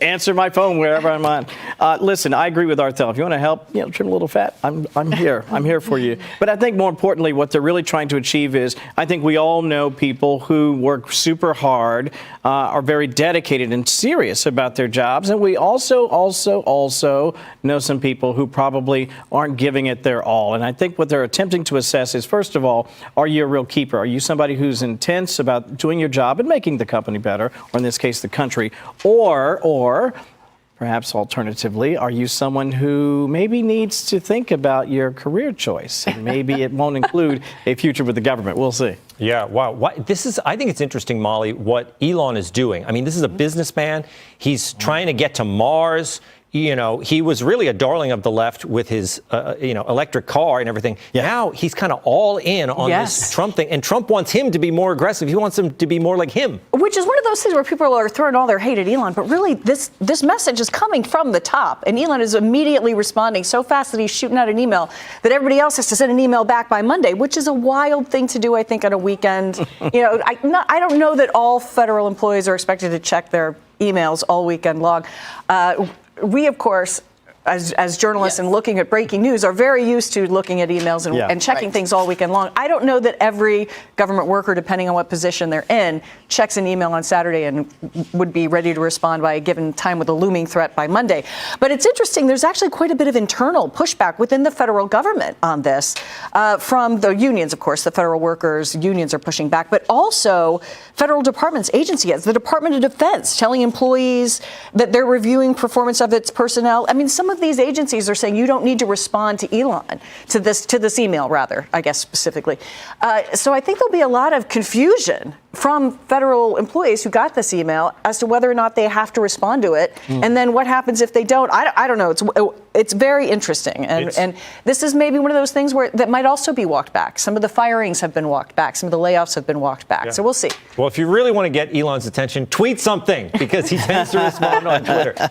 answer my phone wherever I'm on. Listen, I agree with Arthel. If you want to help, trim a little fat, I'm here. I'm here for you. But I think more importantly, what they're really trying to achieve is, I think we all know people who work super hard, are very dedicated and serious about their jobs. And we also know some people who probably aren't giving it their all. And I think what they're attempting to assess is, first of all, are you a real keeper? Are you somebody who's intense about doing your job and making the company better, or in this case, the country? Or perhaps alternatively, are you someone who maybe needs to think about your career choice? And maybe it won't include a future with the government. We'll see. Yeah, wow. I think it's interesting, Molly, what Elon is doing. I mean, this is a businessman. He's trying to get to Mars. He was really a darling of the left with his, electric car and everything. Yeah. Now he's kind of all in on this Trump thing. And Trump wants him to be more aggressive. He wants him to be more like him. Which is one of those things where people are throwing all their hate at Elon. But really, this message is coming from the top. And Elon is immediately responding so fast that he's shooting out an email that everybody else has to send an email back by Monday, which is a wild thing to do, I think, on a weekend. I don't know that all federal employees are expected to check their emails all weekend long. We, of course, as journalists and looking at breaking news, are very used to looking at emails and checking things all weekend long. I don't know that every government worker, depending on what position they're in, checks an email on Saturday and would be ready to respond by a given time with a looming threat by Monday. But it's interesting. There's actually quite a bit of internal pushback within the federal government on this from the unions, of course. The federal workers unions are pushing back, but also federal departments, agencies, the Department of Defense telling employees that they're reviewing performance of its personnel. I mean, some of these agencies are saying you don't need to respond to Elon, to this email, rather, I guess specifically. So I think there'll be a lot of confusion from federal employees who got this email as to whether or not they have to respond to it. And then what happens if they don't? I don't know. It's very interesting. And this is maybe one of those things that might also be walked back. Some of the firings have been walked back. Some of the layoffs have been walked back. Yeah. So we'll see. Well, if you really want to get Elon's attention, tweet something, because he tends to respond on Twitter.